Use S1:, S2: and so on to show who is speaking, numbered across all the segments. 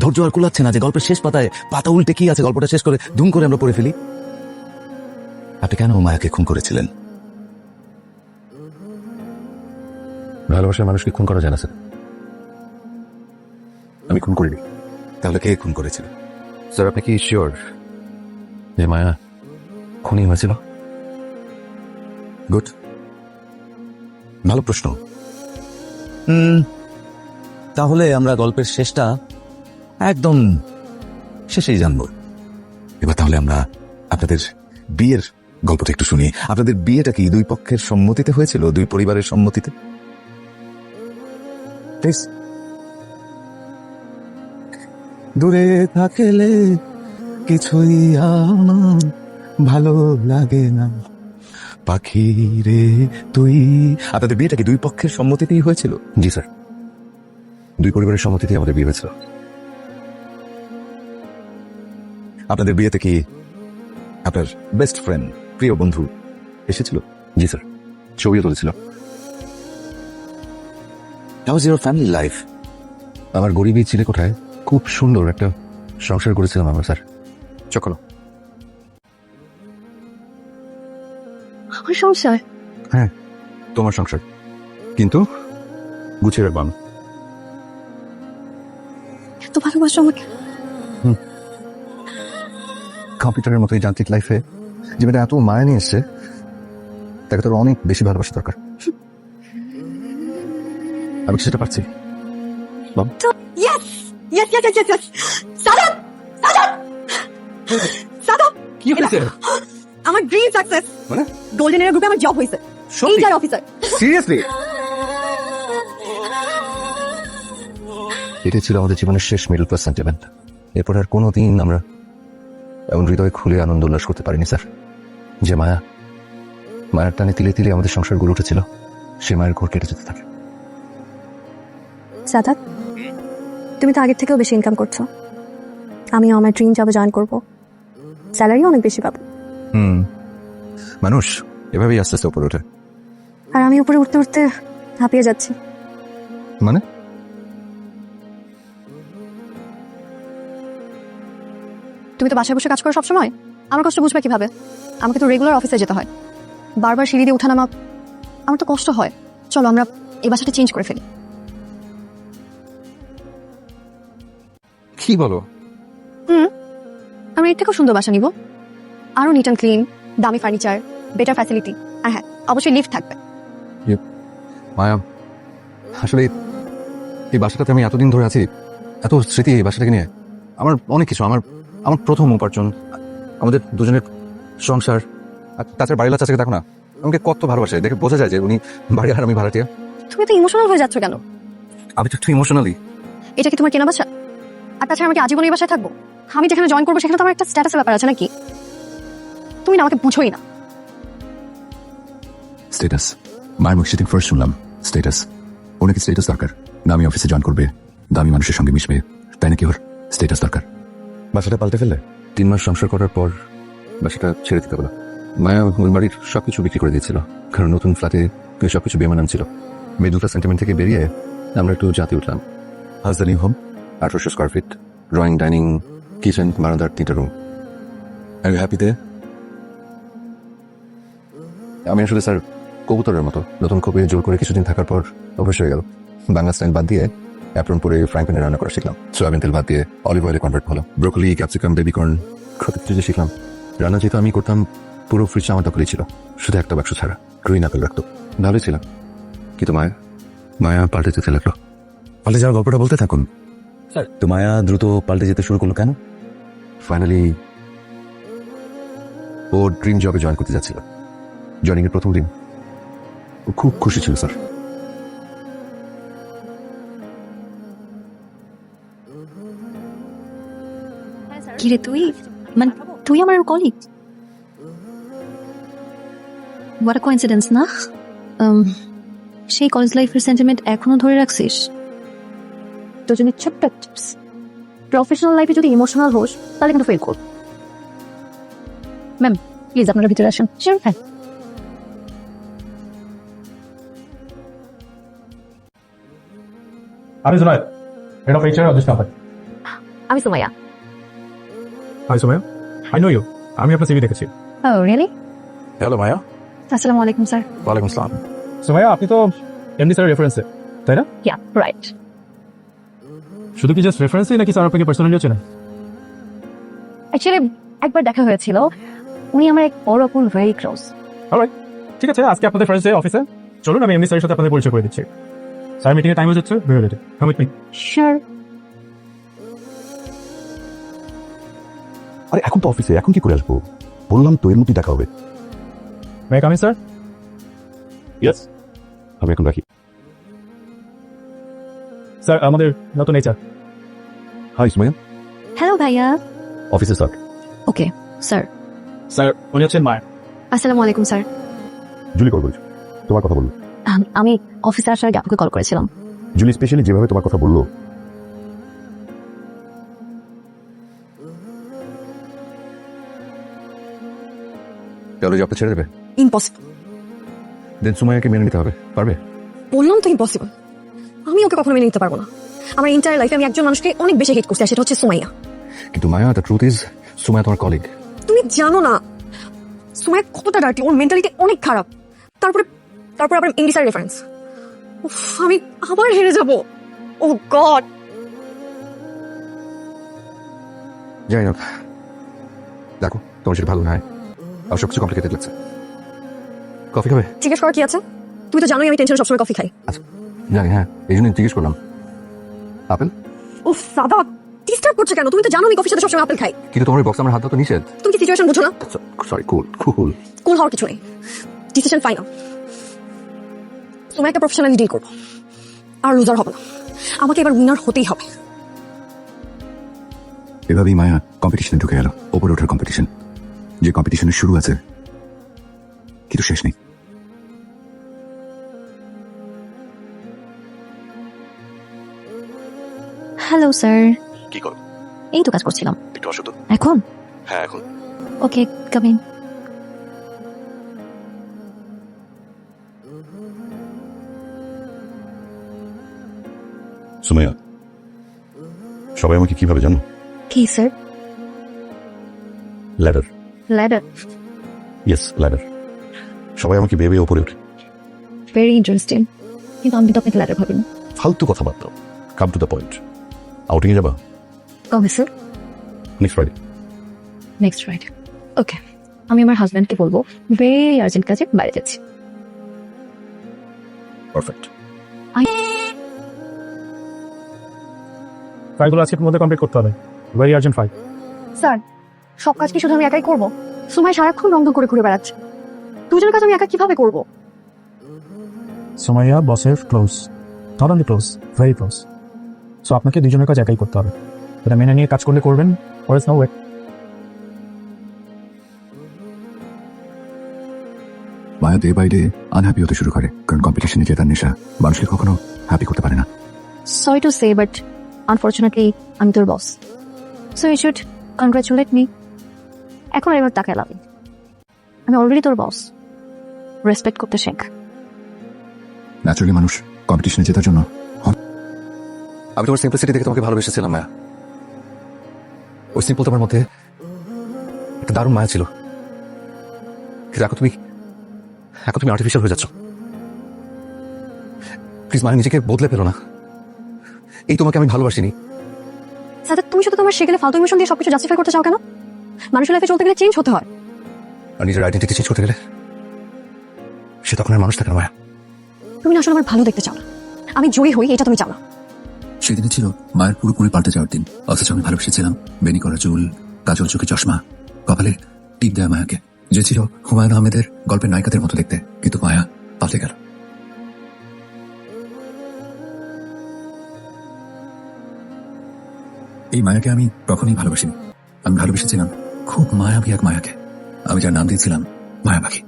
S1: ধৈর্য আর কুলাচ্ছে না যে গল্পের শেষ পাতায় পাতা উল্টে কি আছে গল্পটা শেষ করে ধুম করে আমরা পড়ে ফেলি। আপনি কেন মায়াকে খুন করেছিলেন?
S2: ভালোবাসার মানুষকে খুন করা যায় না স্যার। আমি খুন করিনি।
S1: তাহলে কে খুন করেছিল?
S2: স্যার আপনি কি শিওর যে মায়া খুনি হয়েছিল?
S1: গুড, ভালো প্রশ্ন। তাহলে আমরা গল্পের শেষটা একদম শেষেই জানবো। এবার তাহলে আমরা আপনাদের বিয়ের গল্পটা একটু শুনি। আপনাদের বিয়েটা কি দুই পক্ষের সম্মতিতে হয়েছিল, দুই পরিবারের সম্মতিতে? প্লিজ। দূরে থাকলে কিছুই আমার ভালো লাগে না, পাখি রে তুই। আপনাদের বিয়েটা কি দুই পক্ষের সম্মতিতেই হয়েছিল?
S2: জি স্যার, দুই পরিবারের সম্মতিতে আমাদের বিয়ে হয়েছিল।
S1: আপনাদের বিয়েতে কি আপনার বেস্ট ফ্রেন্ড, প্রিয় বন্ধু এসেছিল?
S2: জি স্যার, ছবিও তুলেছিল।
S1: How was your family life?
S2: আমার গরিবী চিলে কোঠায় খুব সুন্দর একটা সংসার করেছিলাম আমরা স্যার। চকলো।
S3: আমার সংসার?
S2: হ্যাঁ, তোমার সংসার, কিন্তু গুছিয়ে রাখবাম।
S3: এত ভালোবাসো আমাকে?
S2: কম্পিউটারের মতো এই যান্ত্রিক লাইফে যে মেয়েটা এত মায়া নিয়ে এসছে, তাকে তোর অনেক বেশি ভালোবাসা দরকার। আমি কি সেটা পারছি?
S3: Yes! Yes, yes, yes, yes, yes! Saadat! Saadat! Saadat!
S2: কি হয়েছে?
S3: আমার ড্রিম সাকসেস।
S2: মানে?
S3: গোল্ডেন এরা গ্রুপে আমার জব হয়েছে।
S2: সত্যি?
S3: HR officer.
S2: সিরিয়াসলি? এটাই ছিল আমাদের জীবনের শেষ মিডল ক্লাস সেন্টিমেন্ট। এরপর আর কোনোদিন আমরা এমন হৃদয় খুলে আনন্দ উল্লাস করতে পারিনি স্যার। যে মায়ের টানে তিলে তিলে আমাদের সংসার গড়ে উঠেছিল, সে মায়ের ঘর কেটে যেতে থাকে।
S3: সাদাত, তুমি তো আগের থেকেও বেশি ইনকাম করছো। আমিও আমার ড্রিম জবে জয়েন করব, স্যালারিও অনেক বেশি পাবো।
S2: মানুষ এভাবেই আস্তে আস্তে উপরে ওঠে।
S3: আর আমি উপরে উঠতে উঠতে হাঁপিয়ে যাচ্ছি।
S2: মানে?
S3: তুমি তো বাসায় বসে কাজ করো সবসময়, আমার কষ্ট বুঝবে কিভাবে? আমাকে তো রেগুলার অফিসে যেতে হয়, বারবার সিঁড়ি দিয়ে ওঠানামা, আমার তো কষ্ট হয়। চলো আমরা এই বাসাটা চেঞ্জ করে ফেলি।
S2: কি বলো?
S3: আমরা এর থেকেও সুন্দর বাসা নিব, আরো নিট অ্যান্ড ক্লিন, দামি ফার্নিচার, বেটার ফ্যাসিলিটি, আর হ্যাঁ অবশ্যই লিফট থাকবে।
S2: মায়া, আসলে এই বাসাটাতে আমি এতদিন ধরে আছি, এত স্মৃতি এই বাসাটাকে নিয়ে। আমার অনেক কিছু, আমার প্রথম উপার্জন, আমাদের দুজনের সংসার। আর তাছাড়া বাড়িলা চাচাকে দেখো না, আমাকে কত ভালোবাসে, দেখে বোঝা যায় যে উনি বাড়ি আর আমি ভাড়াটিয়া।
S3: তুমি তো ইমোশনাল হয়ে যাচ্ছ কেন?
S2: আমি তো একটু ইমোশনালি।
S3: এটা কি তোমার কেনা বাসা? আর তাছাড়া আমি কি আজীবন এই বাসায় থাকবো? আমি যেখানে জয়েন করবো সেখানে তো আমার একটা স্ট্যাটাসের ব্যাপার আছে নাকি? তুমি না আমাকে বুঝোই না।
S2: স্ট্যাটাস? মায়ের মুখ সেদিন ফার্স্ট শুনলাম স্ট্যাটাস। ওর নাকি স্ট্যাটাস দরকার, দামি অফিসে জয়েন করবে, দামি মানুষের সঙ্গে মিশবে, তাই নাকি ওর স্ট্যাটাস দরকার।
S1: বাসাটা পাল্টে ফেললে?
S2: 3 মাস সংসার করার পর বাসাটা ছেড়ে দিতে বলো। মায়া ওই বাড়ির সবকিছু বিক্রি করে দিয়েছিল, কারণ নতুন ফ্ল্যাটে সবকিছু বেমানান ছিল। মিডল ক্লাস সেন্টিমেন্ট থেকে বেরিয়ে আমরা একটু জাতি উঠলাম।
S1: How's the new home?
S2: 1800 square feet, drawing, dining, kitchen, বারান্দার 3টা room.
S1: Are you happy there?
S2: আমি আসলে স্যার কবুতরের মতো নতুন কবে জোর করে কিছুদিন থাকার পর অভ্যাস হয়ে গেল। বাংলা স্টাইল বাদ দিয়ে অ্যাপ্রন পরে ফ্রাইং প্যানে রান্না করা শিখলাম। সয়াবিন তেল বাদ দিয়ে অলিভ অয়েলে কনভার্ট হলো। ব্রোকলি, ক্যাপসিকাম, বেবিকর্ন, কত কিছু যে শিখলাম। রান্না যেহেতু আমি করতাম, পুরো ফ্রিজ আমার দখলেই ছিল, শুধু একটা বাক্স ছাড়া। গ্রিন আপেল রাখতো, ভালোই ছিলাম। কিন্তু মায়া পাল্টে যেতে লাগলো।
S1: পাল্টে যাওয়ার গল্পটা বলতে থাকুন স্যার। তো মায়া দ্রুত পাল্টে যেতে শুরু করলো কেন?
S2: ফাইনালি ও ড্রিম জবে জয়েন করতে যাচ্ছিল। জয়নিং এর প্রথম দিন ও খুব খুশি ছিল স্যার।
S3: কিরে তুই, মানে তুই আমার কলিগ? হোয়াট আ কোইন্সিডেন্স না? সেই কলেজ লাইফের সেন্টিমেন্ট এখনো ধরে রাখছিস? দুজনের ছোট্ট টিপস, প্রফেশনাল লাইফে যদি ইমোশনাল হোস তাহলে কিন্তু ফেল কর। ম্যাম প্লিজ আপনারা ভিতরে আসেন। শিওর? হ্যাঁ।
S4: আমি Junaid, head of HR office number.
S3: আমি Sumaiya.
S4: Hi Somaya, I know you. আমি আপনার সিভি দেখেছি।
S3: ও রিয়েলি?
S1: হ্যালো মায়া।
S3: আসসালামু আলাইকুম স্যার।
S1: ওয়ালাইকুম আসসালাম।
S4: সোমায়া, আপনি তো এমডি স্যারের রেফারেন্সে, তাই না?
S3: Yeah right.
S4: শুধু কি জাস্ট রেফারেন্সই নাকি স্যার আপনাকে পার্সোনালিও চেনেন?
S3: অ্যাকচুয়ালি একবার দেখা হয়েছিল, উনি আমার এক বড় আপুর ভেরি ক্লোজ।
S4: অলরাইট, ঠিক আছে, আজকে আপনাদের ফ্রেন্ডসে অফিসে চলুন আমি এমডি স্যারের সাথে আপনাদের পরিচয় করে দিচ্ছি। স্যার মিটিং এর টাইম হয়ে যাচ্ছে, বের হয়ে কাম উইথ মি।
S3: শিওর।
S2: আরে এখন তো অফিসে, এখন কি করে আসবো? বললাম তো এর মধ্যেই দেখা হবে।
S4: মে কাম ইন স্যার?
S2: ইয়েস, আমি এখন রাখি।
S4: স্যার আমাদের নতুন এইচআর।
S2: হাই সুমাইয়া।
S3: হ্যালো ভাইয়া।
S2: অফিসে স্যার।
S3: Okay sir.
S4: স্যার উনি হচ্ছেন মায়া।
S3: আসসালামু আলাইকুম স্যার।
S2: জুলি কল করেছো, তোমার কথা বললো।
S3: আমি অফিসে আসার আগে আপনাকে কল করেছিলাম।
S2: জুলি স্পেশালি যেভাবে তোমার কথা বললো, কলেজ আপনি ছেড়ে দেবে?
S3: ইম্পসিবল।
S2: দেন সুমাইয়াকে মেনে নিতে হবে, পারবে?
S3: বললাম তো ইম্পসিবল। আমি ওকে কখনো মেনে নিতে পারবো না। আমার এন্টায়ার লাইফে আমি একজন মানুষকে অনেক বেশি হেট করছি, আর সেটা হচ্ছে সুমাইয়া।
S2: কিন্তু মায়া, দ্য ট্রুথ ইজ সুমাইয়া তোমার কলিগ।
S3: তুমি জানো না সুমাইয়া কতটা ডার্টি, ওর মেন্টালিটি অনেক খারাপ। তারপরে তারপরে আবার ইংলিশের রেফারেন্স। আমি আবার হেরে যাব। ও গড।
S2: যাই হোক, দেখো তোমার যেটা ভালো নয় আর সবকিছু কমপ্লিকেটেড লাগছে। কফি খাবে?
S3: জিজ্ঞেস করার কি আছে? তুমি তো জানোই আমি টেনশনে সবসময় কফি খাই।
S2: আচ্ছা জানি, হ্যাঁ এই জন্য জিজ্ঞেস করলাম। আপেল?
S3: উফ সাদা, ডিস্টার্ব করছো কেন? তুমি তো জানো আমি কফির সাথে সবসময় আপেল খাই।
S2: কিন্তু তোমার বক্স আমার হাত তো নিষেধ।
S3: তুমি কি সিচুয়েশন বুঝো না?
S2: সরি, কুল কুল।
S3: কুল হওয়ার কিছু নেই, ডিসিশন ফাইনাল। তোমায় একটা প্রফেশনালি ডিল করবো, আর লুজার হবে না। আমাকে এবার উইনার হতেই হবে।
S2: এভাবেই মায়া কম্পিটিশনে ঢুকে গেল। ওপরে ওঠার কম্পিটিশন, যে কম্পিটিশনের শুরু আছে কিন্তু শেষ নেই।
S3: Hello sir.
S1: কি করো?
S3: এই তো কাজ করছিলাম।
S1: একটু আসো তো।
S3: এখন?
S1: হ্যাঁ এখন।
S3: ওকে কাম ইন।
S2: সুমাইয়া, সবাই আমাকে কিভাবে জানো?
S3: কি sir?
S2: Ladder.
S3: Ladder?
S2: Yes, ladder. সবাই আমাকে বেয়ে বেয়ে ওপরে ওঠে।
S3: Very interesting. কিন্তু আমি তো আপনাকে ল্যাডার ভাবিনি।
S2: ফালতু কথাবার্তা, come to the point. Outing এ যাবা?
S3: কবে sir?
S2: Next Friday.
S3: Next Friday. Okay, আমি আমার হাজব্যান্ডকে বলবো ভেরি আর্জেন্ট কাজে বাইরে যাচ্ছি।
S2: পারফেক্ট।
S4: ফাইলগুলো আজকের মধ্যে কমপ্লিট করতে হবে, ভেরি আর্জেন্ট ফাইল।
S3: স্যার সব কাজ কি শুধু আমি একাই করবো? সুমাই সারাক্ষণ রংধং করে ঘুরে বেড়াচ্ছে, দুজনের কাজ আমি একা কিভাবে করবো?
S4: সোমাইয়া বসের close, not only close, very close. So আপনাকে দুজনের কাজ একাই করতে হবে। এটা মেনে নিয়ে কাজ করলে করবেন, or else no way।
S2: মায়া ডে বাই ডে আনহ্যাপি হতে শুরু করে, কারণ কম্পিটিশনে জেতার নেশা মানুষকে কখনো হ্যাপি করতে পারে না।
S3: Sorry to say but unfortunately আমি তোর boss, so you should congratulate me. এখন এবার তাকে লাভ, আমি অলরেডি তোর বস, রেসপেক্ট করতে শেখ।
S2: ন্যাচারালি মানুষ কম্পিটিশনে জেতার জন্য। আমি তোমার সিম্পলিসিটি দেখে তোমাকে ভালোবেসেছিলাম মায়া। ওই সিম্পল তোমার মধ্যে একটা দারুণ মায়া ছিল, কিন্তু এখন তুমি আর্টিফিশিয়াল হয়ে যাচ্ছ। প্লিজ মায়া, নিজেকে বদলে পেলো না। এই তোমাকে আমি ভালোবাসিনি।
S3: সাথে তুমি শুধু তোমার সেগুলো ফালতু ইমোশন দিয়ে সবকিছু জাস্টিফাই করতে চাও কেন? মানুষের লাইফে চলতে গেলে চেঞ্জ হতে হয়।
S2: আর নিজের আইডেন্টিটি চেঞ্জ করতে গেলে সে তখন আর মানুষ থাকে না মায়া।
S3: তুমি না আসলে আমার ভালো দেখতে চাও না, আমি জয়ী হই এটা তুমি চাও না।
S2: সেদিনে ছিল মায়ের পুরোপুরি পাল্টে যাওয়ার দিন, অথচ আমি ভালোবেসেছিলাম বেনি করা চুল, কাজল চোখে চশমা, কপালে টিপ দেয়া মায়াকে, যে ছিল হুমায়ুন আহমেদের গল্পের নায়িকাদের মতো দেখতে। কিন্তু মায়া পাল্টে গেল। এই মায়াকে আমি কখনোই ভালোবাসিনি। আমি ভালোবেসেছিলাম খুব মায়াবী এক মায়াকে, আমি যার নাম দিয়েছিলাম মায়া পাখি।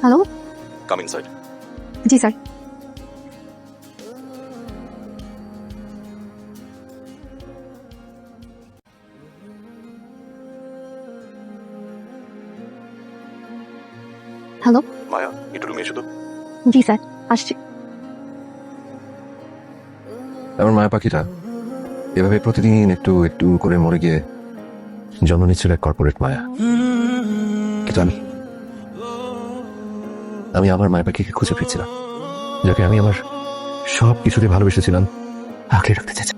S3: হ্যালো।
S1: Come inside.
S3: জি স্যার। হ্যালো,
S2: মায়া একটু রুমে এসো তো।
S3: জি স্যার, আসছি।
S2: আমার মায়া পাখিটা এভাবে প্রতিদিন একটু একটু করে মরে গিয়ে জন্ম নিচ্ছিল এক কর্পোরেট মায়া। কিন্তু আমি আমার মায়া পাখিকে খুঁজে ফিরছিলাম, যাকে আমি আমার সব কিছুতে ভালোবেসেছিলাম, আঁকড়ে রাখতে চাইছিলাম।